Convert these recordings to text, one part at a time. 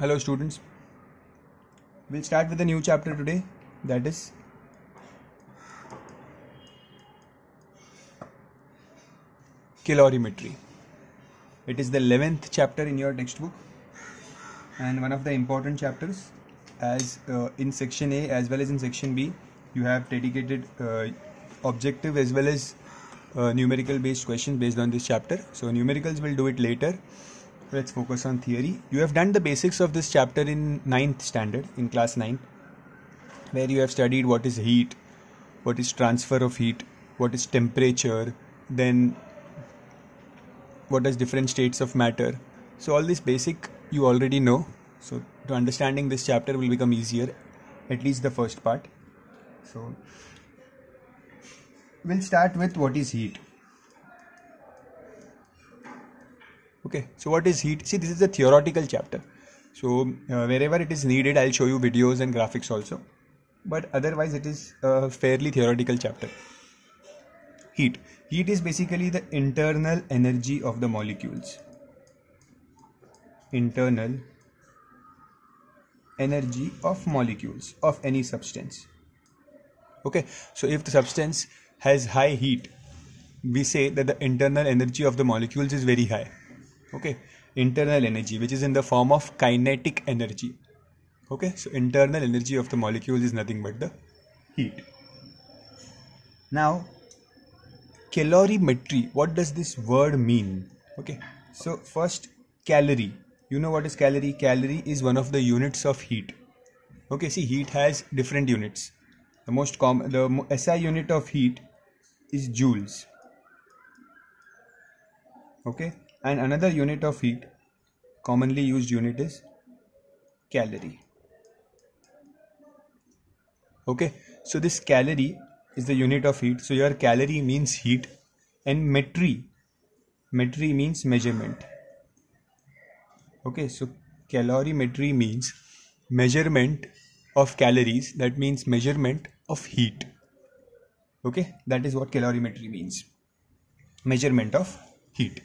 Hello students, we'll start with a new chapter today, that is calorimetry. It is the 11th chapter in your textbook and one of the important chapters, as in section A as well as in section B you have dedicated objective as well as numerical based questions based on this chapter. So numericals we'll do it later. Let's focus on theory. You have done the basics of this chapter in 9th standard, in class 9, where you have studied what is heat, what is transfer of heat, what is temperature, then what is different states of matter. So all this basic you already know. So to understanding this chapter will become easier, at least the first part. So we'll start with what is heat. Okay, so what is heat? See, this is a theoretical chapter. So wherever it is needed, I'll show you videos and graphics also. But otherwise, it is a fairly theoretical chapter. Heat. Heat is basically the internal energy of the molecules. Internal energy of molecules of any substance. Okay, so if the substance has high heat, we say that the internal energy of the molecules is very high. Okay, internal energy, which is in the form of kinetic energy. Okay, so internal energy of the molecules is nothing but the heat. Now, calorimetry, what does this word mean? Okay, so first, calorie. You know what is calorie? Calorie is one of the units of heat. Okay, see, heat has different units. The most common, the SI unit of heat is joules. Okay, and another unit of heat, commonly used unit, is calorie. Okay, so this calorie is the unit of heat. So your calorie means heat, and metry means measurement. Okay, so calorimetry means measurement of calories. That means measurement of heat. Okay, that is what calorimetry means. Measurement of heat.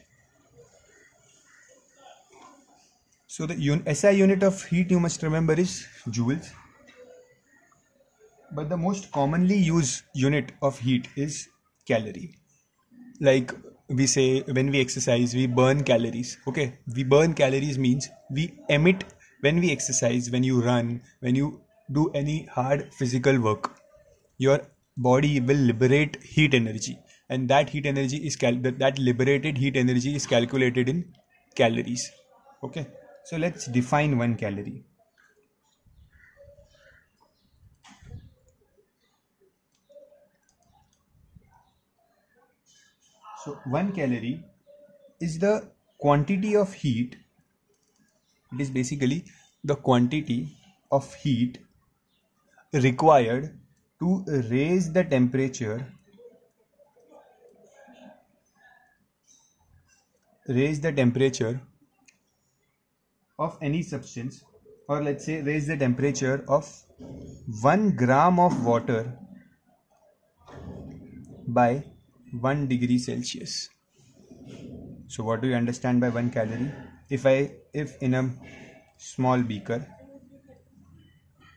So the SI unit of heat, you must remember, is joules. But the most commonly used unit of heat is calorie. Like we say, when we exercise, we burn calories. Okay, we burn calories means we emit when we exercise, when you run, when you do any hard physical work, your body will liberate heat energy, and that heat energy is that liberated heat energy is calculated in calories. Okay, so let's define 1 calorie. So 1 calorie is the quantity of heat. It is basically the quantity of heat required to raise the temperature of any substance, or let's say raise the temperature of 1 gram of water by 1 degree Celsius. So what do you understand by 1 calorie? If in a small beaker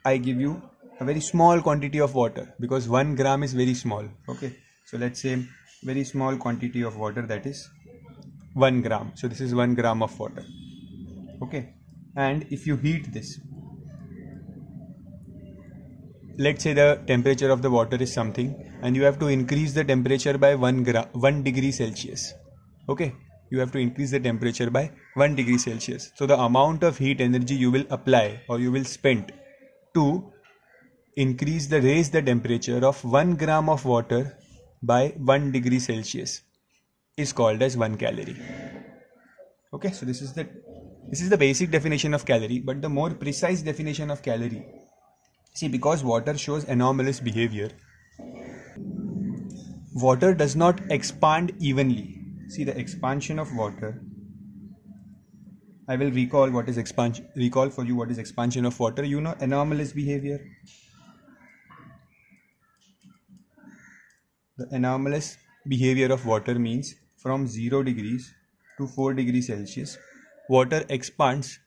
I give you a very small quantity of water, because 1 gram is very small. Okay, so let's say very small quantity of water, that is 1 gram. So this is 1 gram of water. Okay, and if you heat this, let's say the temperature of the water is something, and you have to increase the temperature by 1 degree Celsius. Okay, you have to increase the temperature by 1 degree Celsius. So the amount of heat energy you will apply or you will spend to raise the temperature of 1 gram of water by 1 degree Celsius is called as 1 calorie. Okay, so this is the basic definition of calorie, but the more precise definition of calorie, see, because water shows anomalous behavior, water does not expand evenly. See, the expansion of water, I will recall for you what is expansion of water. You know anomalous behavior. The anomalous behavior of water means from 0 degrees to 4 degrees Celsius, water expands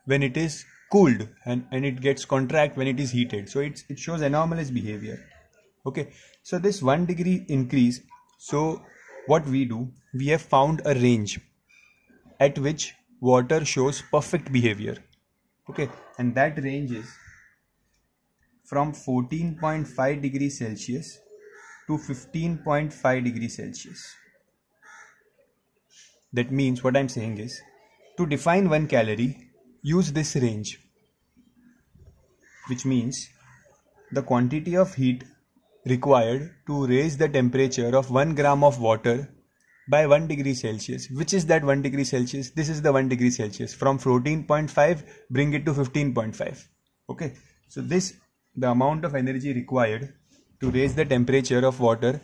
when it is cooled, and it gets contract when it is heated. So it shows anomalous behavior. Okay, so this 1 degree increase, so what we do, we have found a range at which water shows perfect behavior. Okay, and that range is from 14.5 degrees Celsius to 15.5 degrees Celsius. That means what I'm saying is, to define 1 calorie, use this range, which means the quantity of heat required to raise the temperature of 1 gram of water by 1 degree Celsius. Which is that 1 degree Celsius? This is the 1 degree Celsius. From 14.5, bring it to 15.5. Okay, so this, the amount of energy required to raise the temperature of water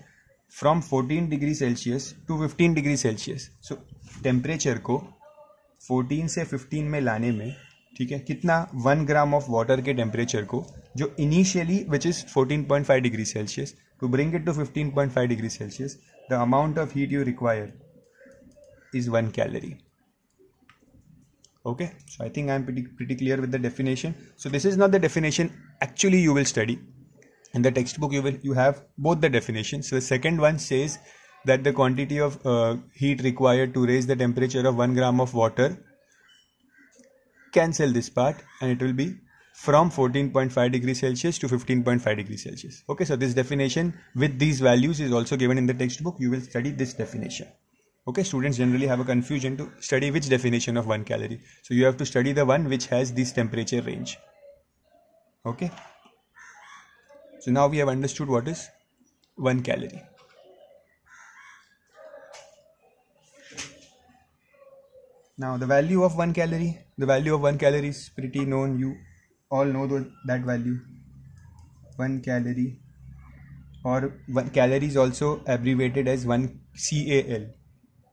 from 14 degree Celsius to 15 degree Celsius. So temperature को 14 से 15 में लाने में, ठीक है, कितना 1 gram of water के temperature को, जो initially which is 14.5 degree Celsius, to bring it to 15.5 degree Celsius, the amount of heat you require is 1 calorie. Okay, so I think I am pretty clear with the definition. So this is not the definition actually you will study in the textbook. You have both the definitions. So the second one says that the quantity of heat required to raise the temperature of 1 gram of water, cancel this part, and it will be from 14.5 degrees Celsius to 15.5 degrees Celsius. Okay, so this definition with these values is also given in the textbook. You will study this definition. Okay, students generally have a confusion to study which definition of 1 calorie. So you have to study the one which has this temperature range. Okay. So now we have understood what is 1 calorie. Now the value of 1 calorie. The value of 1 calorie is pretty known. You all know that value. 1 calorie, or 1 calorie is also abbreviated as 1 CAL.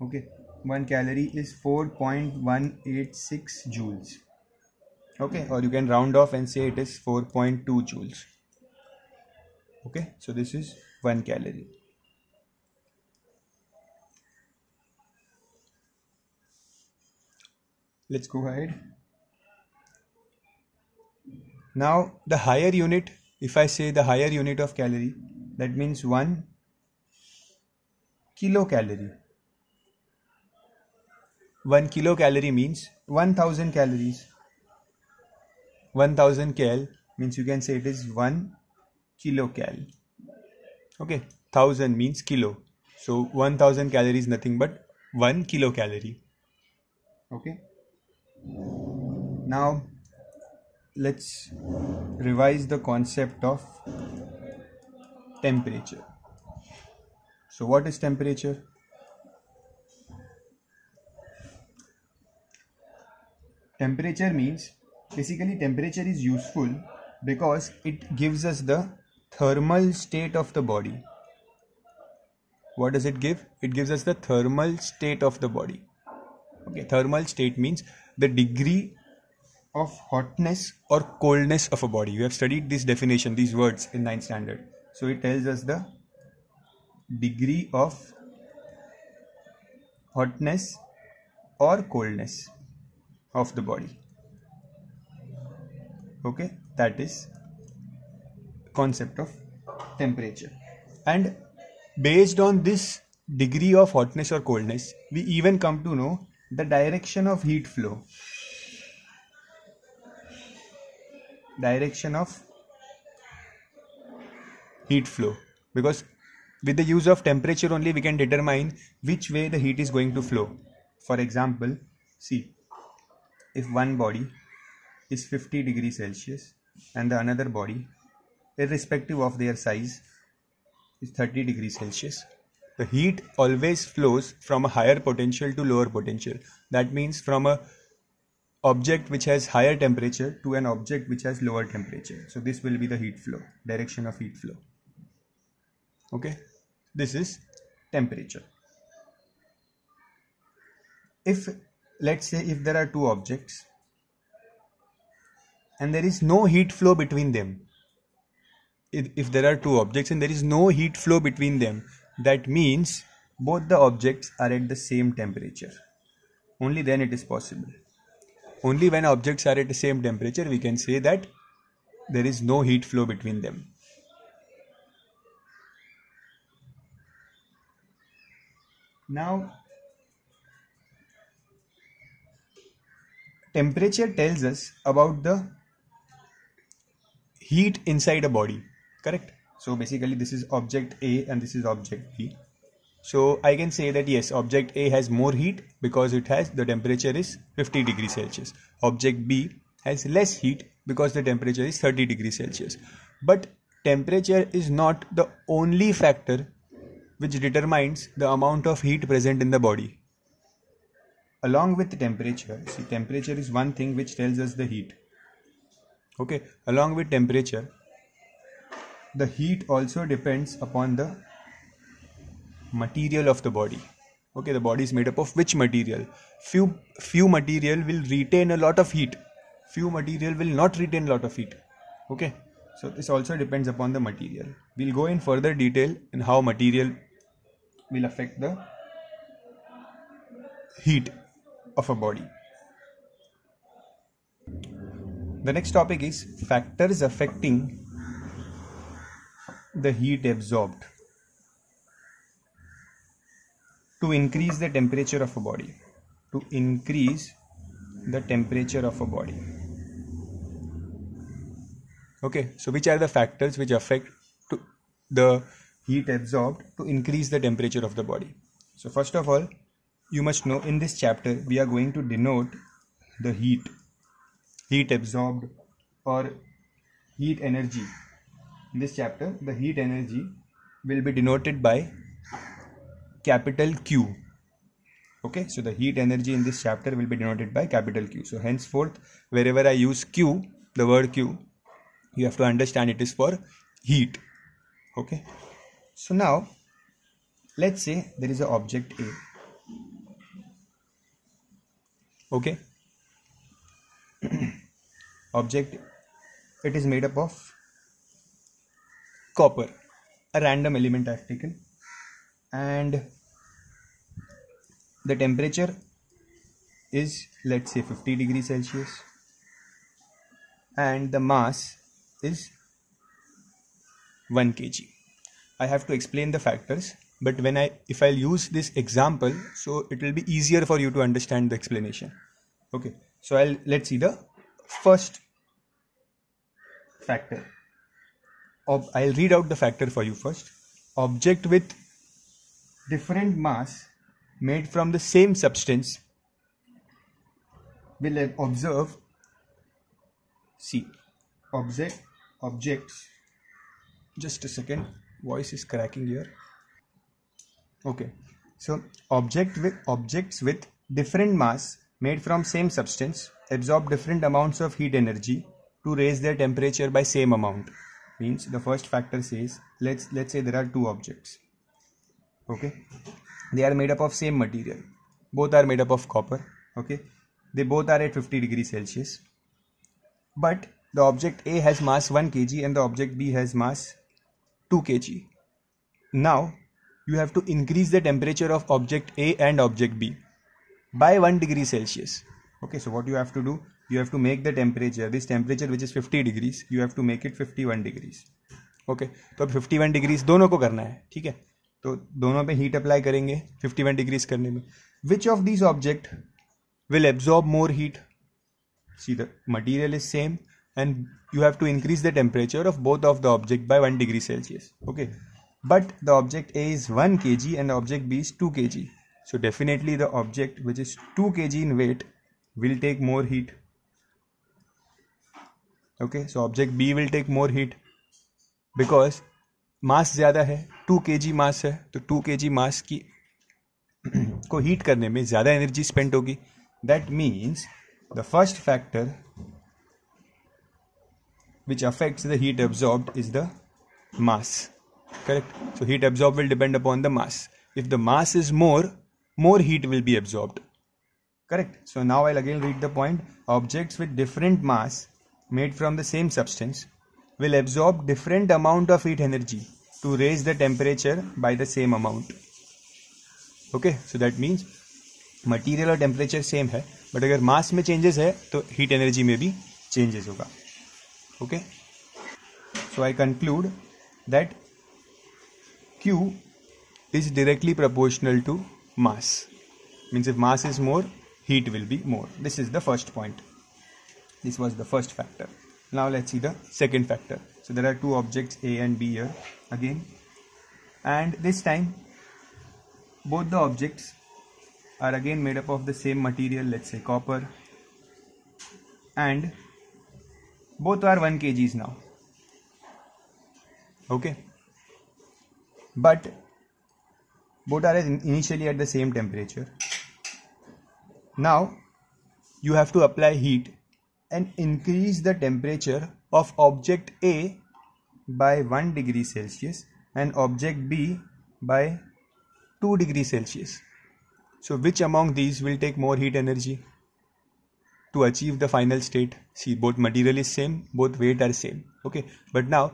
Okay, 1 calorie is 4.186 joules. Okay, or you can round off and say it is 4.2 joules. Okay, so this is 1 calorie. Let's go ahead. Now the higher unit, if I say the higher unit of calorie, that means 1 kilocalorie. 1 kilocalorie means 1000 calories. 1000 cal means you can say it is 1 kilocal. Okay, 1000 means kilo. So 1000 calories is nothing but 1 kilocalorie. Okay. Now let's revise the concept of temperature. So what is temperature? Temperature means, basically temperature is useful because it gives us the thermal state of the body. What does it give? It gives us the thermal state of the body. Okay, thermal state means the degree of hotness or coldness of a body. You have studied this definition, these words in 9th standard. So it tells us the degree of hotness or coldness of the body. Okay, that is concept of temperature. And based on this degree of hotness or coldness, we even come to know the direction of heat flow. Direction of heat flow, because with the use of temperature only we can determine which way the heat is going to flow. For example, see, if one body is 50 degrees Celsius and the another body, irrespective of their size, is 30 degrees Celsius, the heat always flows from a higher potential to lower potential. That means from a object which has higher temperature to an object which has lower temperature. So this will be the heat flow, direction of heat flow. Okay, this is temperature. If, let's say, if there are two objects and there is no heat flow between them, if there are two objects and there is no heat flow between them, that means both the objects are at the same temperature. Only then it is possible. only when objects are at the same temperature we can say that there is no heat flow between them. Now, temperature tells us about the heat inside a body, correct? So basically this is object A and this is object B. So I can say that yes, object A has more heat because the temperature is 50 degrees Celsius. Object B has less heat because the temperature is 30 degrees Celsius. But temperature is not the only factor which determines the amount of heat present in the body. Along with temperature, see, temperature is one thing which tells us the heat. Okay, along with temperature, the heat also depends upon the material of the body. Okay, the body is made up of which material? Few material will retain a lot of heat. Few material will not retain a lot of heat. Okay, so this also depends upon the material. We'll go in further detail in how material will affect the heat of a body. The next topic is factors affecting the heat absorbed to increase the temperature of a body. To increase the temperature of a body. Okay, so which are the factors which affect the heat absorbed to increase the temperature of the body? So first of all, you must know in this chapter we are going to denote the heat absorbed or heat energy. In this chapter, the heat energy will be denoted by capital Q. Okay, so the heat energy in this chapter will be denoted by capital Q. So henceforth, wherever I use Q, the word Q, you have to understand it is for heat. Okay, so now let's say there is an object A. Okay, object, it is made up of copper, a random element I have taken, and the temperature is, let's say, 50 degrees Celsius, and the mass is 1 kg. I have to explain the factors, but if I'll use this example, so it will be easier for you to understand the explanation. Okay, so let's see the first factor. I'll read out the factor for you first. Object with different mass made from the same substance will observe, see, objects, just a second, voice is cracking here. Okay, so objects with different mass made from same substance absorb different amounts of heat energy to raise their temperature by same amount. Means the first factor says, let's say there are two objects. Okay, they are made up of same material, both are made up of copper. Okay, they both are at 50 degrees Celsius, but the object A has mass 1 kg and the object B has mass 2 kg. Now you have to increase the temperature of object A and object B by 1 degree Celsius. Okay, so what you have to do, you have to make the temperature, this temperature which is 50 degrees, you have to make it 51 degrees. Okay, तो अब 51 degrees दोनों को करना है, ठीक है? तो दोनों पे heat apply करेंगे 51 degrees करने में. Which of these object will absorb more heat? See, the material is same and you have to increase the temperature of both of the object by 1 degree Celsius. Okay, but the object A is 1 kg and the object B is 2 kg. So definitely the object which is 2 kg in weight will take more heat. Okay, so object B will take more heat because मास ज़्यादा है, 2 kg मास है, तो 2 kg मास की को heat करने में ज़्यादा energy spend होगी. That means the first factor which affects the heat absorbed is the mass. Correct? So heat absorbed will depend upon the mass. If the mass is more heat will be absorbed. Correct? So now I'll again read the point. Objects with different mass made from the same substance will absorb different amount of heat energy to raise the temperature by the same amount. Okay, so that means material और temperature same है, but अगर मास में changes है तो heat energy में भी changes होगा. Okay, so I conclude that Q is directly proportional to mass. Means if mass is more, heat will be more. This is the first point. This was the first factor. Now let's see the second factor. So there are two objects A and B here again, and this time both the objects are again made up of the same material, let's say copper, and both are 1 kgs now. Okay, but both are initially at the same temperature. Now you have to apply heat and increase the temperature of object A by 1 degree Celsius and object B by 2 degrees Celsius. So which among these will take more heat energy to achieve the final state? See, both material is same, both weight are same. Okay, but now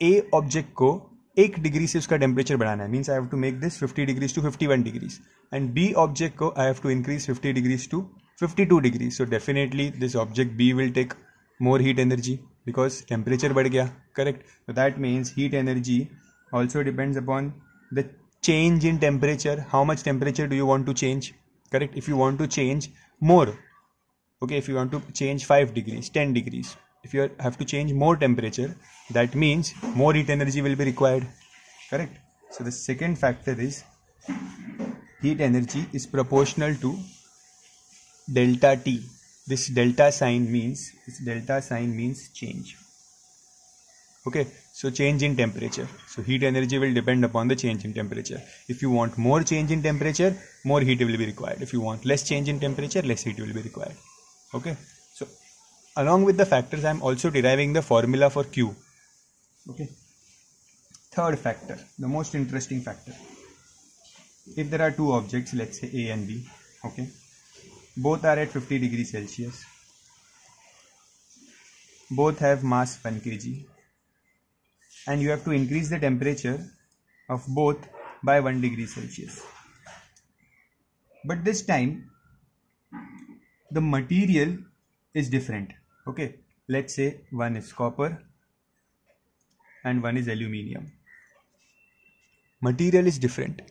A object को 1 degree से उसका temperature बढ़ाना है. Means I have to make this 50 degrees to 51 degrees, and B object को I have to increase 50 degrees to 52 degrees. So definitely this object B will take more heat energy because temperature बढ़ गया. Correct. So that means heat energy also depends upon the change in temperature. How much temperature do you want to change? Correct. If you want to change more, okay, if you want to change 5 degrees, 10 degrees, if you have to change more temperature, that means more heat energy will be required. Correct. So the second factor is heat energy is proportional to delta T. This delta sign means change. Okay, so change in temperature. So heat energy will depend upon the change in temperature. If you want more change in temperature, more heat will be required. If you want less change in temperature, less heat will be required. Okay, so along with the factors, I am also deriving the formula for Q. Okay, third factor, the most interesting factor. If there are two objects, let's say A and B, okay, both are at 50 degrees Celsius, both have mass 1 kg, and you have to increase the temperature of both by 1 degree Celsius. But this time the material is different. Okay, let's say one is copper and one is aluminium. Material is different,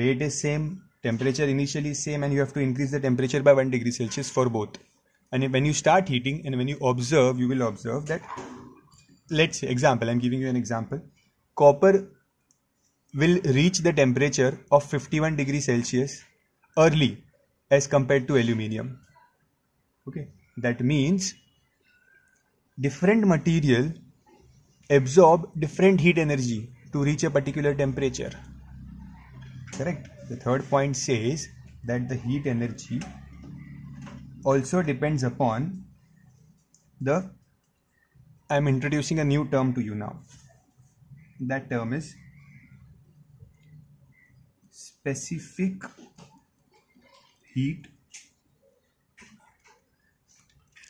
weight is same, temperature initially is same, and you have to increase the temperature by 1 degree Celsius for both. And when you start heating and when you observe, you will observe that, let's say, example, I'm giving you an example. Copper will reach the temperature of 51 degrees Celsius early as compared to aluminium. Okay, that means different material absorb different heat energy to reach a particular temperature. Correct. The third point says that the heat energy also depends upon the, I'm introducing a new term to you now. That term is specific heat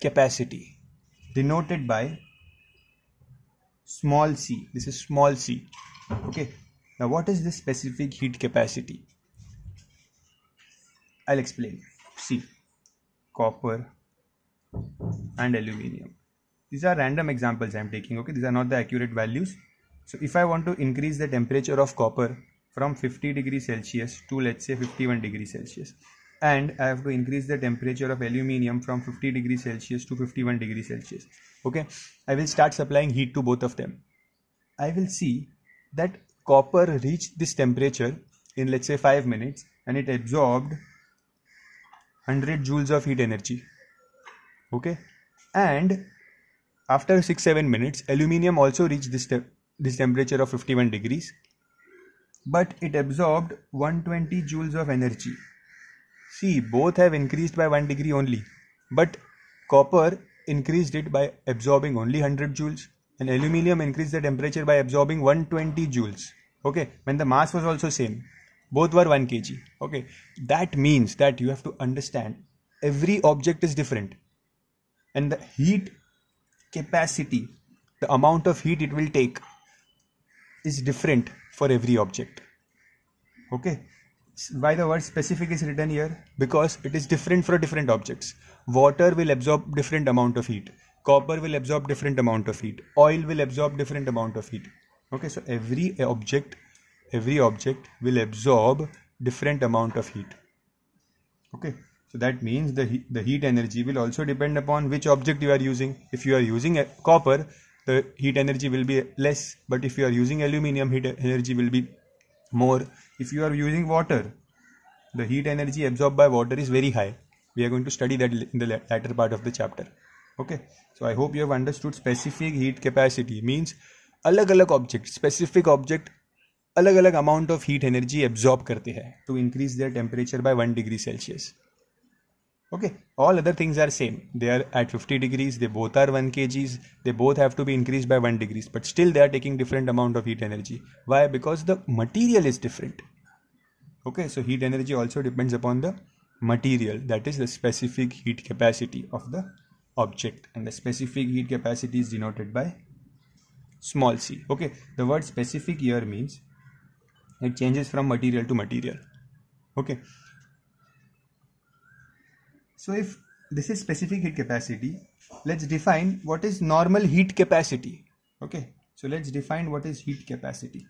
capacity, denoted by small c. This is small c. Okay. Now what is this specific heat capacity? I'll explain. See, copper and aluminium. These are random examples I am taking. Okay, these are not the accurate values. So if I want to increase the temperature of copper from 50 degrees Celsius to, let's say, 51 degrees Celsius, and I have to increase the temperature of aluminium from 50 degrees Celsius to 51 degrees Celsius, okay, I will start supplying heat to both of them. I will see that copper reached this temperature in, let's say, 5 minutes, and it absorbed 100 joules of heat energy. Okay, and after 6-7 minutes, aluminium also reached this temperature of 51 degrees, but it absorbed 120 joules of energy. See, both have increased by 1 degree only, but copper increased it by absorbing only 100 joules, and aluminium increased the temperature by absorbing 120 joules. Okay, when the mass was also same, both were 1 kg. Okay, that means that you have to understand every object is different, and the heat capacity, the amount of heat it will take, is different for every object. Okay, why the word specific is written here? Because it is different for different objects. Water will absorb different amount of heat. Copper will absorb different amount of heat. Oil will absorb different amount of heat. Okay, so every object will absorb different amount of heat. Okay, so that means the heat energy will also depend upon which object you are using. If you are using copper, the heat energy will be less, but if you are using aluminium, heat energy will be more. If you are using water, the heat energy absorbed by water is very high. We are going to study that in the latter part of the chapter. Okay, so I hope you have understood. Specific heat capacity means अलग-अलग object, specific object अलग-अलग amount of heat energy absorb करते हैं to increase their temperature by 1 degree Celsius. Okay, all other things are same. They are at 50 degrees, they both are 1 kgs, they both have to be increased by 1 degrees, but still they are taking different amount of heat energy. Why? Because the material is different. Okay, so heat energy also depends upon the material, that is the specific heat capacity of the object, and the specific heat capacity is denoted by small c. Okay, the word specific here means it changes from material to material. Okay, so if this is specific heat capacity, let's define what is normal heat capacity. Okay, so let's define what is heat capacity,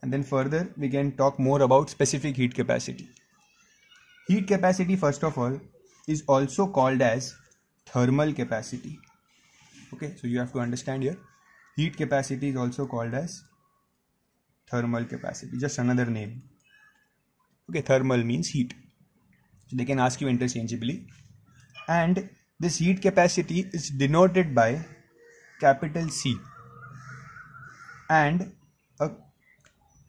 and then further we can talk more about specific heat capacity. Heat capacity, first of all, is also called as thermal capacity. Okay, so you have to understand here, heat capacity is also called as thermal capacity, just another name. Okay, thermal means heat, so they can ask you interchangeably, and this heat capacity is denoted by capital C and a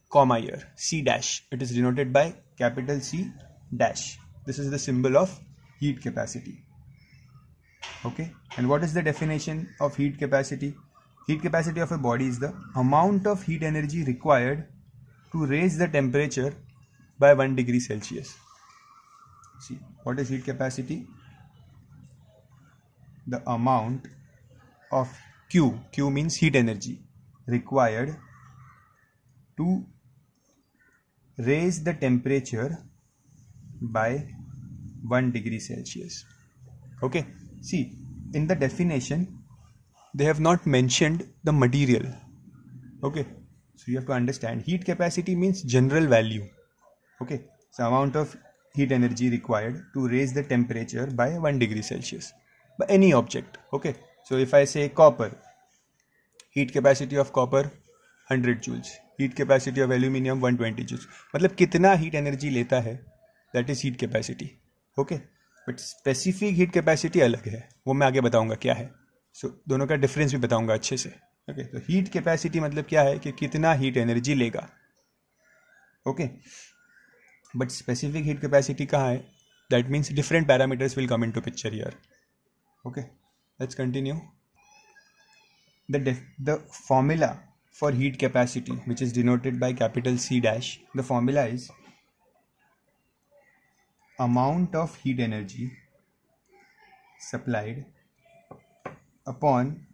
comma here, C dash. It is denoted by capital C dash. This is the symbol of heat capacity. Okay, and what is the definition of heat capacity? Heat capacity of a body is the amount of heat energy required to raise the temperature by 1 degree Celsius. See, what is heat capacity? The amount of Q means heat energy required to raise the temperature by 1 degree Celsius. Okay, see, in the definition they have not mentioned the material. Okay, so you have to understand, heat capacity means general value. Okay, so amount of heat energy required to raise the temperature by 1 degree Celsius by any object. Okay, so if I say copper, heat capacity of copper 100 joules, heat capacity of aluminium 120 joules. मतलब कितना heat energy लेता है, that is heat capacity. Okay, but specific heat capacity अलग है, वो मैं आगे बताऊंगा क्या है. So दोनों का difference भी बताऊंगा अच्छे से. Okay, तो heat capacity मतलब क्या है कि कितना heat energy लेगा. Okay, but specific heat capacity कहाँ है? That means different parameters will come into picture here. Okay, let's continue. The formula for heat capacity, which is denoted by capital C dash, the formula is amount of heat energy supplied upon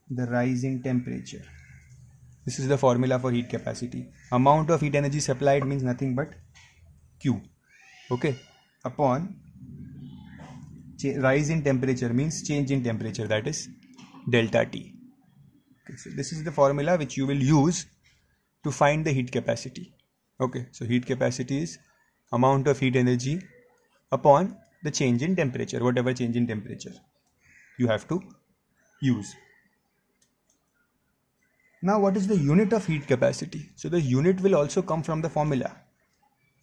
the rise in temperature. This is the formula for heat capacity. Amount of heat energy supplied means nothing but Q. Okay, upon rise in temperature means change in temperature, that is delta T. Okay, so this is the formula which you will use to find the heat capacity. Okay, so heat capacity is amount of heat energy upon the change in temperature, whatever change in temperature you have to use. Now, what is the unit of heat capacity? So the unit will also come from the formula.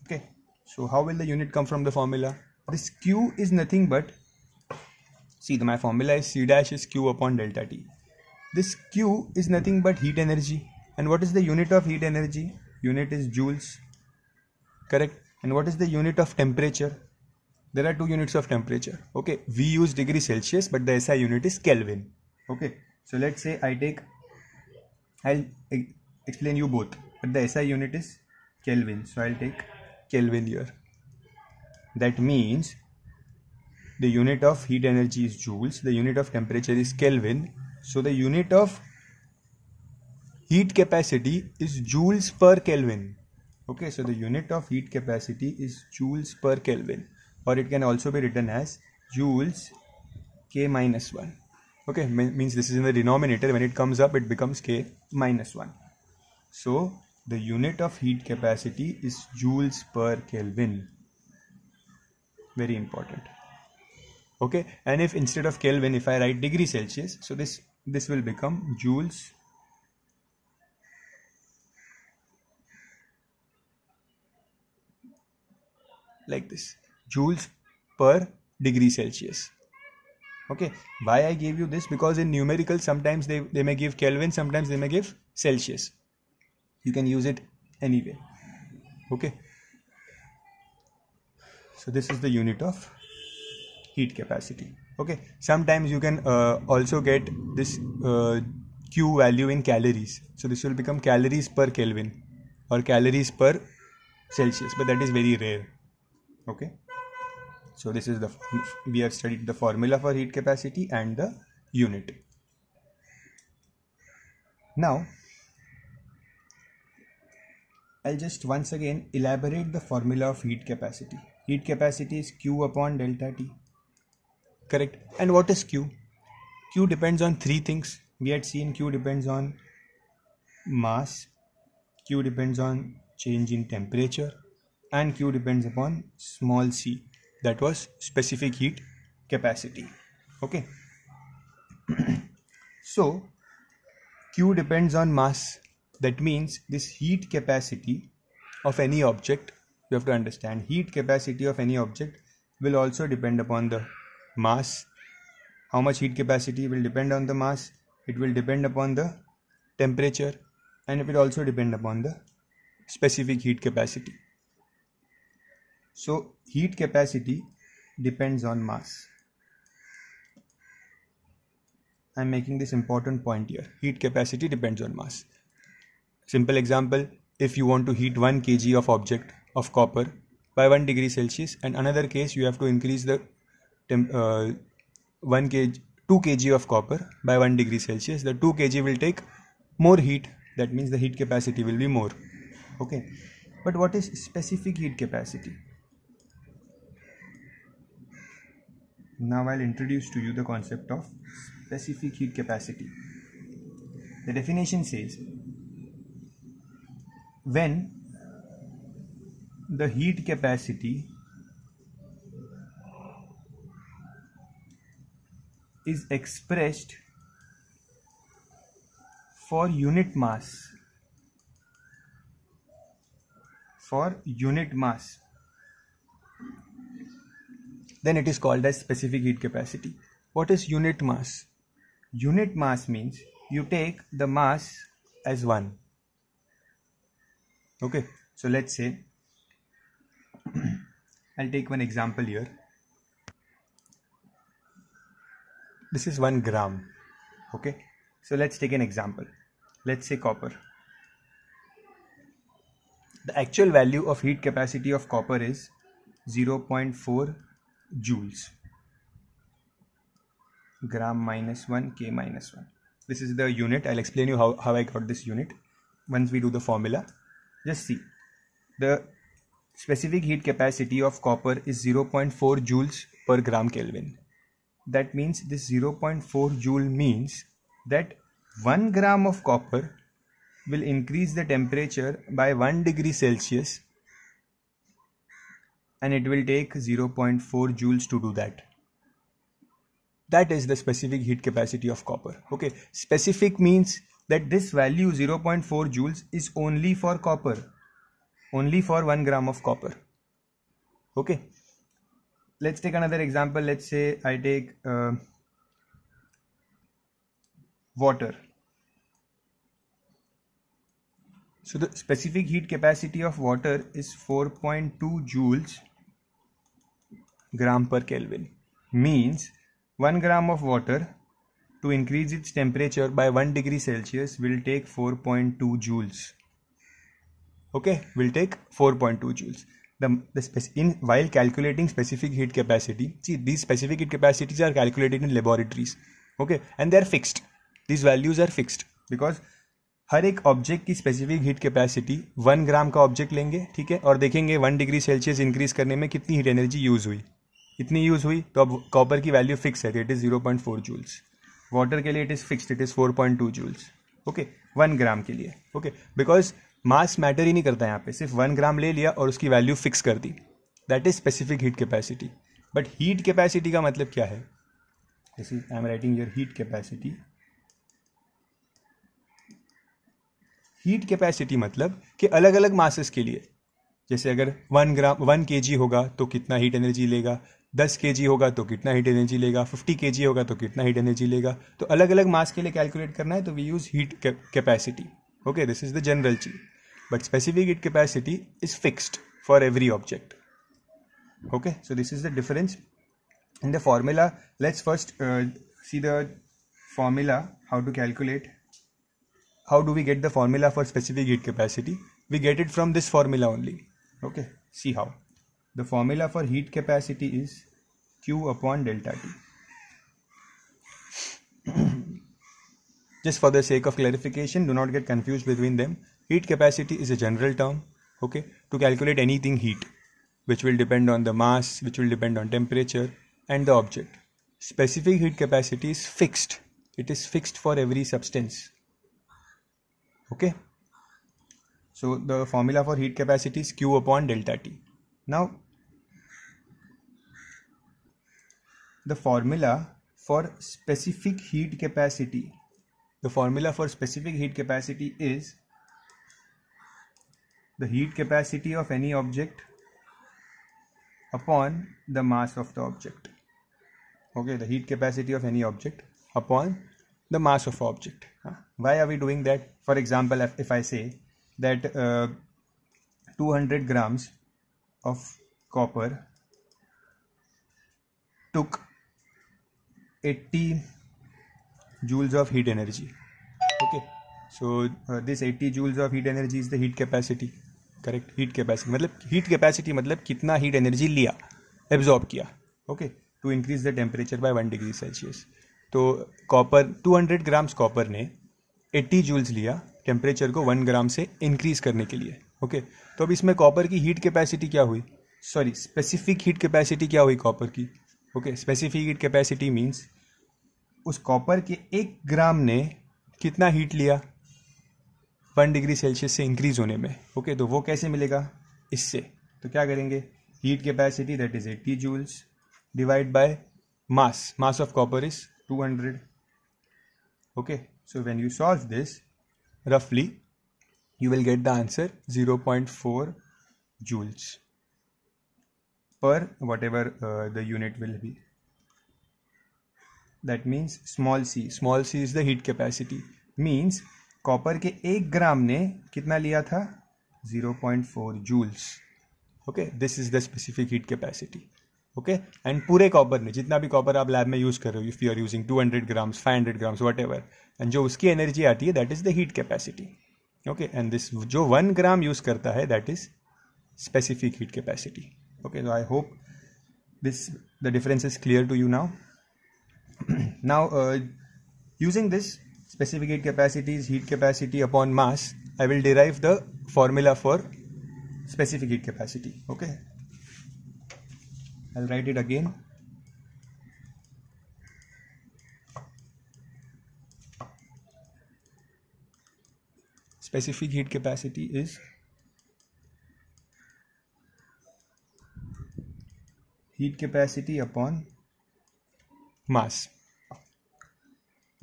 Okay, so how will the unit come from the formula? This Q is nothing but, see, my formula is C dash is Q upon delta T. This Q is nothing but heat energy. And what is the unit of heat energy? Unit is joules. Correct. And what is the unit of temperature? There are two units of temperature. Okay, we use degree Celsius, but the SI unit is Kelvin. Okay, so let's say I'll explain you both, but the SI unit is Kelvin, so I'll take Kelvin here. That means the unit of heat energy is joules, the unit of temperature is Kelvin, so the unit of heat capacity is joules per Kelvin. Okay, so the unit of heat capacity is joules per Kelvin, or it can also be written as joules K minus 1. Okay, means this is in the denominator. When it comes up, it becomes K minus 1. So the unit of heat capacity is joules per Kelvin. Very important. Okay, and if instead of Kelvin, if I write degree Celsius, so this will become joules like this, joules per degree Celsius. Okay, why I gave you this? Because in numerical sometimes they may give Kelvin, sometimes they may give Celsius. You can use it anyway. Okay, so this is the unit of heat capacity. Okay, sometimes you can also get this Q value in calories. So this will become calories per Kelvin or calories per Celsius, but that is very rare. Okay, so this is we have studied the formula for heat capacity and the unit. Now I'll just once again elaborate the formula of heat capacity. Heat capacity is Q upon delta T. Correct. And what is Q? Q depends on three things. We had seen Q depends on mass, Q depends on change in temperature, and Q depends upon small c. That was specific heat capacity. Okay. So Q depends on mass. That means this heat capacity of any object, you have to understand, heat capacity of any object will also depend upon the mass. How much heat capacity will depend on the mass? It will depend upon the temperature, and it will also depend upon the specific heat capacity. So heat capacity depends on mass. I am making this important point here. Heat capacity depends on mass. Simple example, if you want to heat 1 kg of object of copper by 1 degree Celsius, and another case you have to increase the 2 kg of copper by 1 degree Celsius, the 2 kg will take more heat. That means the heat capacity will be more. Okay, but what is specific heat capacity? Now I'll introduce to you the concept of specific heat capacity. The definition says, when the heat capacity is expressed for unit mass, then it is called as specific heat capacity. What is unit mass? Unit mass means you take the mass as 1. Okay, so let's say I'll take one example here. This is 1 gram. Okay, so let's take an example. Let's say copper. The actual value of heat capacity of copper is 0.4 joules. Gram minus 1, K minus 1. This is the unit. I'll explain you how I got this unit once we do the formula. Just see, the specific heat capacity of copper is 0.4 joules per gram Kelvin. That means this 0.4 joule means that 1 gram of copper will increase the temperature by 1 degree Celsius, and it will take 0.4 joules to do that. That is the specific heat capacity of copper. Okay, specific means that this value 0.4 joules is only for copper, only for 1 gram of copper. Okay, let's take another example. Let's say I take water. So the specific heat capacity of water is 4.2 joules gram per Kelvin. Means 1 gram of water to increase its temperature by 1 degree Celsius will take 4.2 joules. Okay, will take 4.2 joules. While calculating specific heat capacity, see, these specific heat capacities are calculated in laboratories. Okay, and they are fixed. These values are fixed because हर एक object की specific heat capacity 1 ग्राम का object लेंगे, ठीक है, और देखेंगे 1 degree Celsius increase करने में कितनी हीट एनर्जी यूज हुई। इतनी यूज हुई तो अब कॉपर की वैल्यू फिक्स है, इट इज 0.4 जूल्स। वाटर के लिए it is fixed, it is 4.2 joules. Okay, 1 gram के लिए। ओके, बिकॉज मास मैटर ही नहीं करता यहाँ पे, सिर्फ 1 ग्राम ले लिया और उसकी वैल्यू फिक्स कर दी, that is specific heat capacity. But heat capacity का मतलब क्या है? This is I am writing your heat capacity. Heat capacity मतलब कि अलग अलग मासेस के लिए, जैसे अगर 1 kg होगा तो कितना हीट एनर्जी लेगा, 10 kg होगा तो कितना हीट एनर्जी लेगा, 50 kg होगा तो कितना हीट एनर्जी लेगा। तो अलग अलग मास के लिए कैलकुलेट करना है तो we use heat capacity. Okay, this is the general चीज, but specific heat capacity is fixed for every object. Okay, so this is the difference in the formula. Let's first see the formula, how to calculate. How do we get the formula for specific heat capacity? We get it from this formula only. Okay, see how. The formula for heat capacity is Q upon delta T. Just for the sake of clarification, do not get confused between them. Heat capacity is a general term, okay, to calculate anything heat, which will depend on the mass, which will depend on temperature and the object. Specific heat capacity is fixed. It is fixed for every substance. Okay. So the formula for heat capacity is Q upon delta T. Now, the formula for specific heat capacity. The formula for specific heat capacity is the heat capacity of any object upon the mass of the object. Okay, the heat capacity of any object upon the mass of object. Why are we doing that? For example, if I say that 200 grams of copper took 80 joules of heat energy. Okay, so this 80 joules of heat energy is the heat capacity. Correct, heat capacity मतलब heat capacity मतलब कितना heat energy लिया, absorb किया, okay, to increase the temperature by 1 degree Celsius. तो copper 200 grams copper ने 80 joules लिया temperature को 1 ग्राम से इंक्रीज करने के लिए। ओके, तो अब इसमें कॉपर की हीट कैपेसिटी क्या हुई, सॉरी स्पेसिफिक हीट कैपेसिटी क्या हुई कॉपर की। Okay, specific heat capacity means उस कॉपर के 1 ग्राम ने कितना हीट लिया 1 डिग्री सेल्सियस से इंक्रीज होने में। ओके, तो वो कैसे मिलेगा, इससे। तो क्या करेंगे, heat capacity that is 80 joules divide by mass of copper is 200। Okay, so when you solve this रफली you will get the answer 0.4 joules per whatever the unit will be. That means small c is the heat capacity, means copper के 1 gram ने कितना लिया था 0.4 joules. Okay, this is the specific heat capacity. Okay, and पूरे copper ने, जितना भी copper आप लैब में यूज कर रहे हो, if you are using 200 grams 500 grams whatever, and जो उसकी एनर्जी आती है that is the heat capacity. Okay, and this जो 1 ग्राम यूज करता है that is specific heat capacity. Okay, so I hope this the difference is clear to you now. Now using this specific heat capacity is heat capacity upon mass, I will derive the formula for specific heat capacity. Okay, I'll write it again. Specific heat capacity is heat capacity upon mass.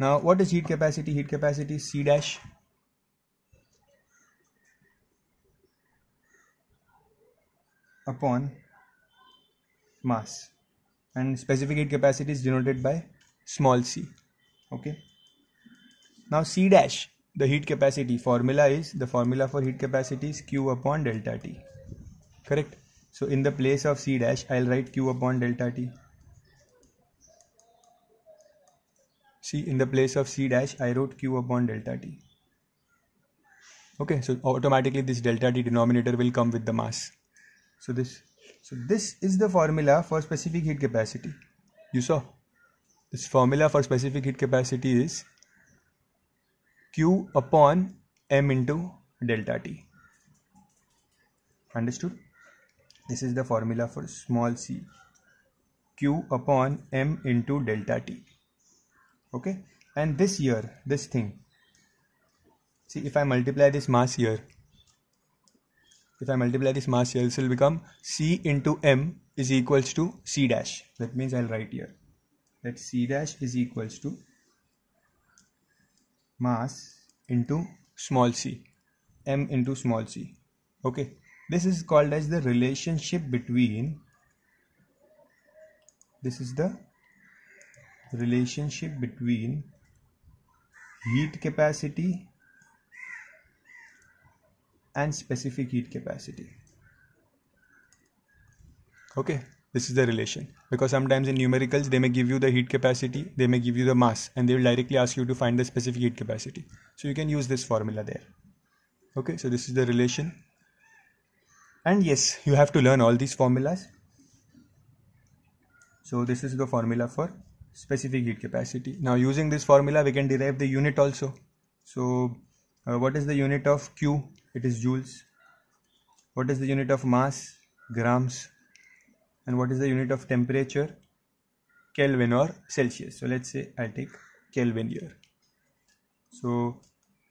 Now, what is heat capacity? Heat capacity is C dash upon mass, and specific heat capacity is denoted by small c. Okay. Now, C dash, the heat capacity formula is, the formula for heat capacity is Q upon delta T. Correct. So, in the place of C dash, I'll write Q upon delta T. See, in the place of C dash, I wrote Q upon delta T. Okay, so automatically this delta T denominator will come with the mass. So this is the formula for specific heat capacity. You saw, this formula for specific heat capacity is Q upon m into delta t. Understood? This is the formula for small c, q upon m into delta t. Okay, and this here, this thing, see, if I multiply this mass here, this will become c into m is equals to c dash. That means I'll write here that c dash is equals to mass into small c, m into small c. Okay, this is called as the relationship between, heat capacity and specific heat capacity. Okay, this is the relation, because sometimes in numericals they may give you the heat capacity, they may give you the mass, and they will directly ask you to find the specific heat capacity. So you can use this formula there. Okay, so this is the relation, and yes, you have to learn all these formulas. So this is the formula for specific heat capacity. Now using this formula we can derive the unit also. So what is the unit of Q? It is joules. What is the unit of mass? Grams. And what is the unit of temperature? Kelvin or Celsius. So let's say I'll take Kelvin here. So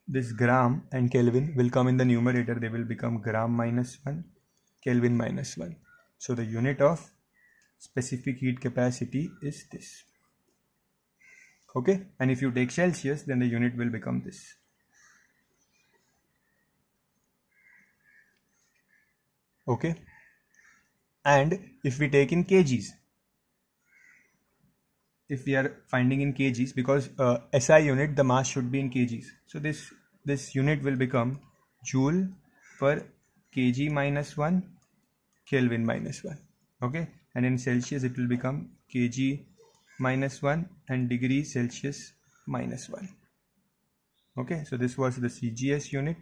this gram and Kelvin will come in the numerator. They will become gram minus 1, Kelvin minus 1. So the unit of specific heat capacity is this. Okay, and if you take Celsius, then the unit will become this. Okay, and if we take in kgs, if we are finding in kgs, because SI unit, the mass should be in kgs, so this unit will become joule per kg minus 1, Kelvin minus 1. Okay, and in Celsius it will become kg minus 1 and degree Celsius minus 1. Okay, so this was the CGS unit,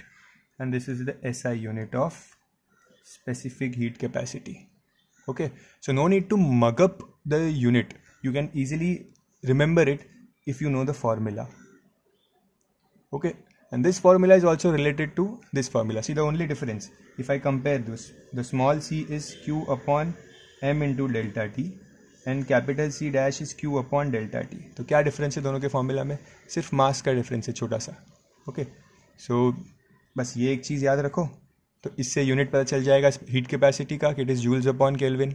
and this is the SI unit of specific heat capacity. Okay, so no need to mug up the unit. You can easily remember it if you know the formula. Okay, and this formula is also related to this formula. See the only difference, if I compare this, the small c is q upon m into delta t and capital C dash is q upon delta t. तो क्या difference है दोनों के formula में? सिर्फ मास का difference है, छोटा सा. ओके, सो बस ये एक चीज़ याद रखो, तो इससे यूनिट पता चल जाएगा हीट कैपेसिटी का कि it is joules upon kelvin,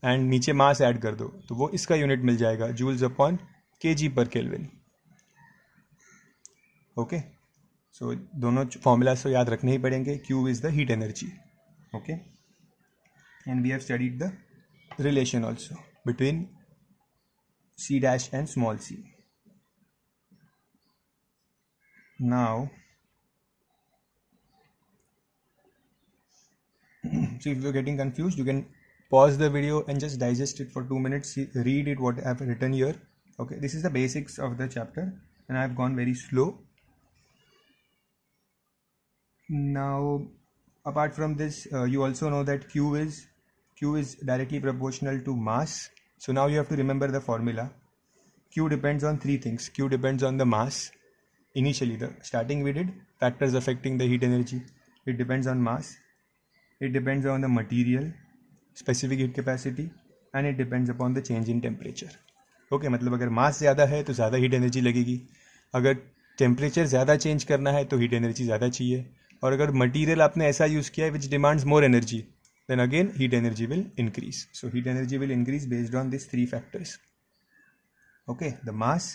and नीचे मास ऐड कर दो तो वो इसका यूनिट मिल जाएगा joules upon KG per kelvin. Okay, so दोनों फॉर्मूलाज तो याद रखने ही पड़ेंगे. Q is the heat energy. Okay, and we have studied the relation also between C dash and small c. Now so if you're getting confused, you can pause the video and just digest it for 2 minutes, read it what I have written here. Okay, this is the basics of the chapter and I have gone very slow. Now apart from this, you also know that Q is directly proportional to mass. So now you have to remember the formula. Q depends on three things. Q depends on the mass. Initially, the starting we did factors affecting the heat energy. It depends on mass. It depends on the material, specific heat capacity, and it depends upon the change in temperature. Okay, मतलब अगर mass ज़्यादा है तो ज़्यादा heat energy लगेगी. अगर temperature ज़्यादा change करना है तो heat energy ज़्यादा चाहिए. और अगर material आपने ऐसा use किया है which demands more energy, then again heat energy will increase. So heat energy will increase based on these three factors. Okay, the mass,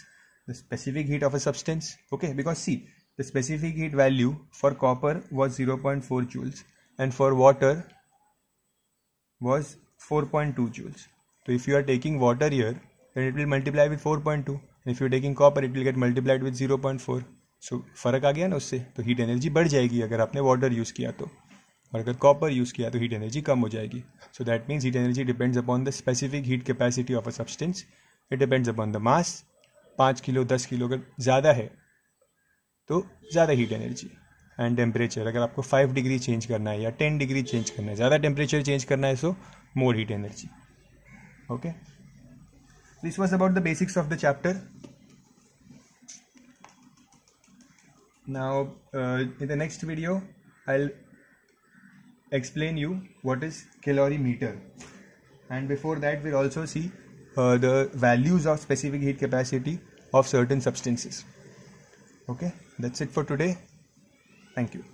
the specific heat of a substance. Okay, because see, the specific heat value for copper was 0.4 joules and for water was 4.2 joules. So if you are taking water here, then it will multiply with 4.2. And if you are taking copper, it will get multiplied with 0.4. So फर्क आ गया ना उससे, तो heat energy बढ़ जाएगी अगर आपने water use किया तो, और अगर कॉपर यूज़ किया तो हीट एनर्जी कम हो जाएगी. सो that means heat energy depends upon the specific heat capacity of a substance. It depends upon the mass. 5 kilo 10 kilo अगर ज़्यादा है तो ज़्यादा हीट एनर्जी. एंड टेम्परेचर, अगर आपको 5 डिग्री चेंज करना है या 10 डिग्री चेंज करना है, ज़्यादा टेम्परेचर चेंज करना है, so more heat energy. Okay, this was about the basics of the chapter. Now in the next video I'll explain you what is calorimeter, and before that we'll also see the values of specific heat capacity of certain substances. Okay, that's it for today. Thank you.